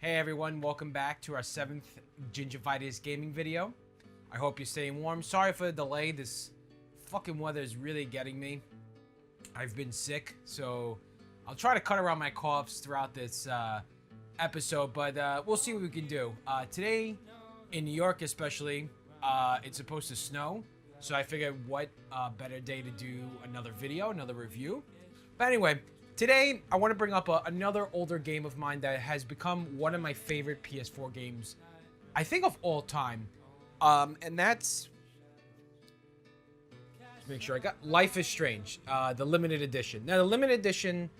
Hey everyone, welcome back to our 7th Gingivitis gaming video. I hope you're staying warm. Sorry for the delay, this fucking weather is really getting me. I've been sick, so I'll try to cut around my coughs throughout this episode, but we'll see what we can do. Today, in New York especially, it's supposed to snow, so I figured what better day to do another video, another review. But anyway, today, I want to bring up another older game of mine that has become one of my favorite PS4 games, I think, of all time. And that's... Let's make sure I got... Life is Strange, the limited edition. Now, the limited edition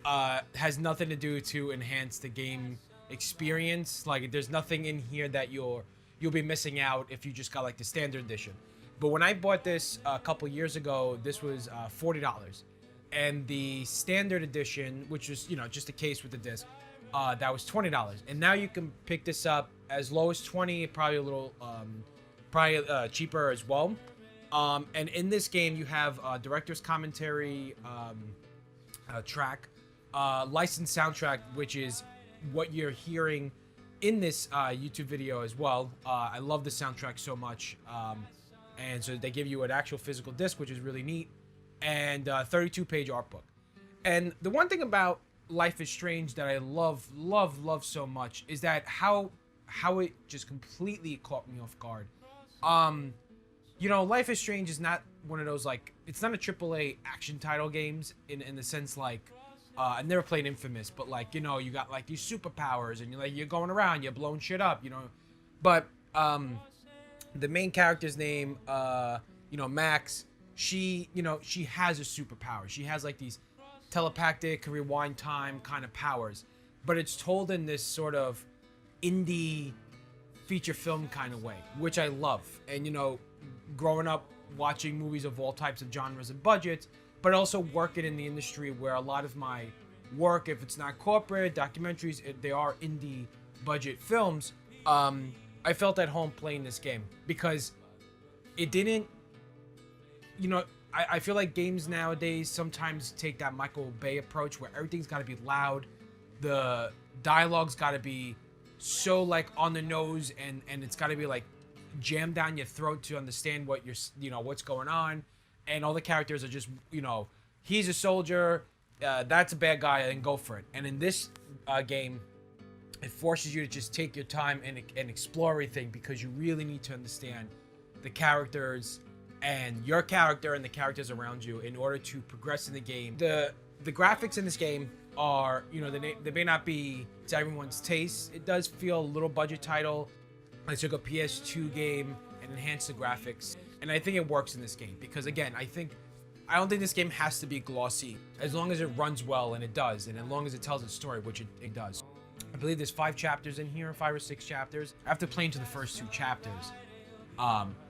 has nothing to do to enhance the game experience. Like, there's nothing in here that you'll be missing out if you just got, like, the standard edition. But when I bought this a couple years ago, this was $40. And the standard edition, which was, you know, just a case with the disc, that was $20. And now you can pick this up as low as $20, probably a little, cheaper as well. And in this game, you have director's commentary track, licensed soundtrack, which is what you're hearing in this YouTube video as well. I love the soundtrack so much. And so they give you an actual physical disc, which is really neat. And 32-page art book. And the one thing about Life is Strange that I love so much is that how it just completely caught me off guard. You know, Life is Strange is not one of those, like, it's not a AAA action title games in the sense, like, I never played Infamous, but, like, you know, you got, like, these superpowers and you're going around, you're blowing shit up, you know. But the main character's name, you know, Max, she has a superpower. She has, like, these telepathic rewind time kind of powers, but it's told in this sort of indie feature film kind of way, which I love. And, you know, growing up watching movies of all types of genres and budgets, but also working in the industry where a lot of my work, if it's not corporate documentaries, they are indie budget films. I felt at home playing this game because it didn't, you know, I feel like games nowadays sometimes take that Michael Bay approach where everything's got to be loud. The dialogue's got to be so, like, on the nose, and it's got to be, like, jammed down your throat to understand what what's going on. And all the characters are just, you know, he's a soldier, that's a bad guy, and go for it. And in this game, it forces you to just take your time and explore everything because you really need to understand the characters and your character and the characters around you in order to progress in the game. The graphics in this game are, you know, they may not be to everyone's taste. It does feel a little budget title. I took a PS2 game and enhanced the graphics, and I think it works in this game because, again, I don't think this game has to be glossy as long as it runs well, and it does, and as long as it tells its story, which it does. I believe there's 5 chapters in here, 5 or 6 chapters. After playing to the first 2 chapters,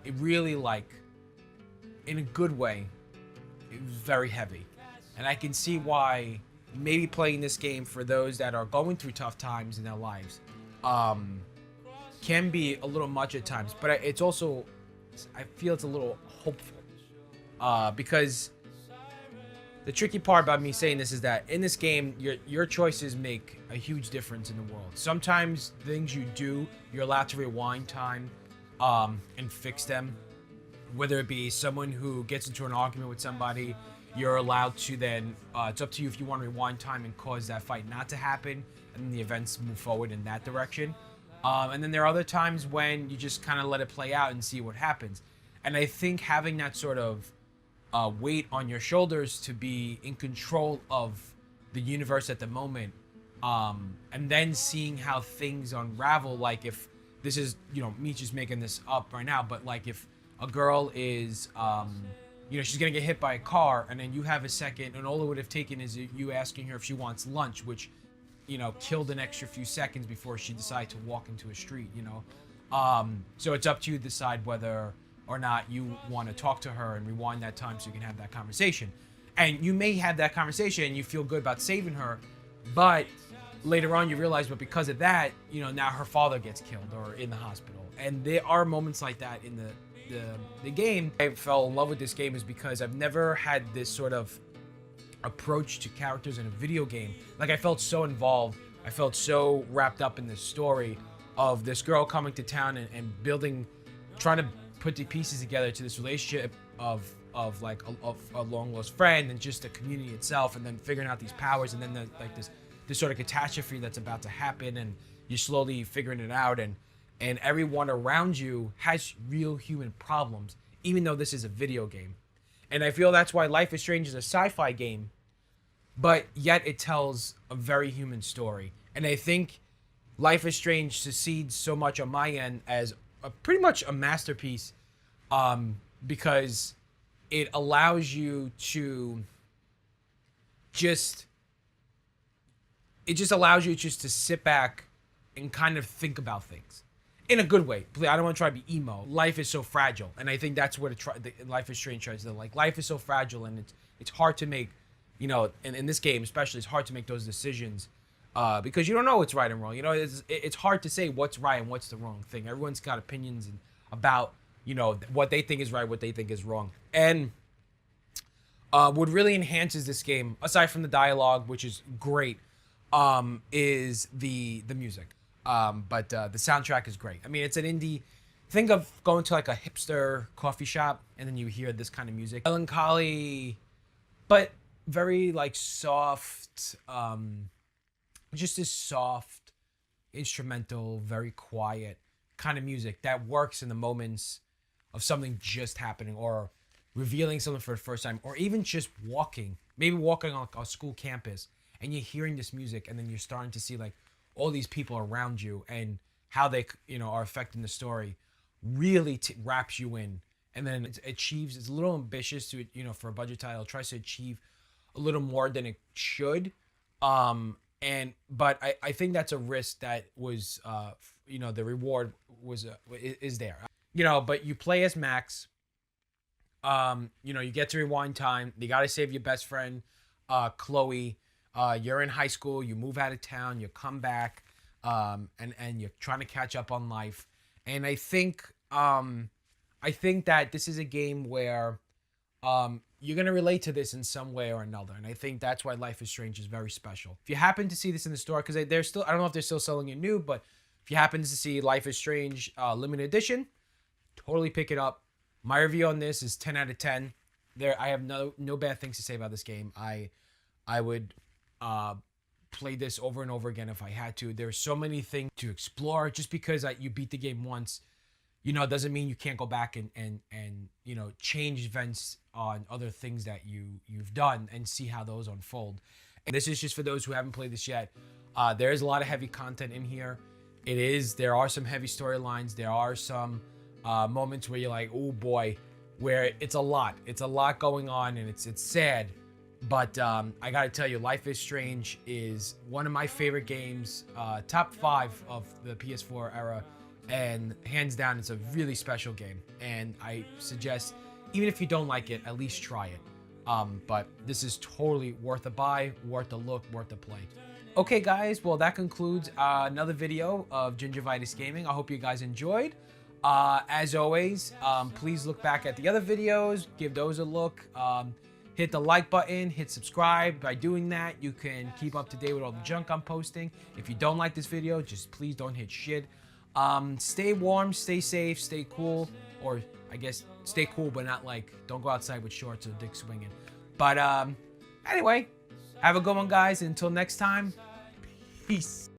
it really, like, in a good way, it was very heavy. And I can see why maybe playing this game for those that are going through tough times in their lives can be a little much at times. But it's also, I feel it's a little hopeful. Because the tricky part about me saying this is that in this game, your choices make a huge difference in the world. Sometimes things you do, you're allowed to rewind time and fix them. Whether it be someone who gets into an argument with somebody, you're allowed to then, it's up to you if you want to rewind time and cause that fight not to happen, and then the events move forward in that direction. And then there are other times when you just kind of let it play out and see what happens. And I think having that sort of weight on your shoulders to be in control of the universe at the moment, and then seeing how things unravel, like if this is, you know, me just making this up right now, but like if a girl is, you know, she's gonna get hit by a car, and then you have a second, and all it would have taken is you asking her if she wants lunch, which, you know, killed an extra few seconds before she decided to walk into a street, you know. So it's up to you to decide whether or not you want to talk to her and rewind that time so you can have that conversation. And you may have that conversation and you feel good about saving her, but later on you realize, but because of that, you know, now her father gets killed or in the hospital. And there are moments like that in the game. I fell in love with this game is because I've never had this sort of approach to characters in a video game. Like, I felt so involved I felt so wrapped up in this story of this girl coming to town and building, trying to put the pieces together to this relationship of like a long lost friend and just the community itself, and then figuring out these powers, and then like this sort of catastrophe that's about to happen, and you're slowly figuring it out, and everyone around you has real human problems, even though this is a video game. And I feel that's why Life is Strange is a sci-fi game, but yet it tells a very human story. And I think Life is Strange succeeds so much on my end as pretty much a masterpiece, because it allows you to just allows you just to sit back and kind of think about things in a good way. I don't want to try to be emo. Life is so fragile, and I think that's what Life is Strange tries to, like, life is so fragile, and it's hard to make, you know, in this game especially, it's hard to make those decisions, because you don't know what's right and wrong. You know, it's hard to say what's right and what's the wrong thing. Everyone's got opinions about, you know, what they think is right, what they think is wrong. And what really enhances this game, aside from the dialogue, which is great, is the music. But the soundtrack is great. I mean, it's an indie. Think of going to like a hipster coffee shop, and then you hear this kind of music, melancholy, but very like soft. Just this soft, instrumental, very quiet kind of music that works in the moments of something just happening, or revealing something for the first time, or even just maybe walking on a school campus, and you're hearing this music, and then you're starting to see like all these people around you and how they, you know, are affecting the story. Really wraps you in, and then it achieves. It's a little ambitious to, you know, for a budget title. It tries to achieve a little more than it should. But I think that's a risk that was, you know, the reward was is there. You know, but you play as Max. You know, you get to rewind time. You got to save your best friend, Chloe. You're in high school. You move out of town. You come back, and you're trying to catch up on life. And I think that this is a game where you're gonna relate to this in some way or another. And I think that's why Life is Strange is very special. If you happen to see this in the store, because they're still, I don't know if they're still selling it new, but if you happen to see Life is Strange limited edition, totally pick it up. My review on this is 10 out of 10. I have no bad things to say about this game. I would play this over and over again if I had to. There's so many things to explore. Just because you beat the game once, you know, doesn't mean you can't go back and you know, change events on other things that you've done and see how those unfold. And this is just for those who haven't played this yet. There is a lot of heavy content in here. There are some heavy storylines. There are some moments where you're like, oh boy, where it's a lot going on, and it's sad. But I gotta tell you, Life is Strange is one of my favorite games, top 5 of the PS4 era, and hands down, it's a really special game. And I suggest, even if you don't like it, at least try it. But this is totally worth a buy, worth a look, worth a play. Okay, guys, well, that concludes another video of Gingivitis Gaming. I hope you guys enjoyed. As always, please look back at the other videos, give those a look. Hit the like button, hit subscribe. By doing that, you can keep up to date with all the junk I'm posting. If you don't like this video, just please don't hit shit. Stay warm, stay safe, stay cool. Or, I guess, stay cool, but not like, don't go outside with shorts or dick swinging. But, anyway, have a good one, guys. Until next time, peace.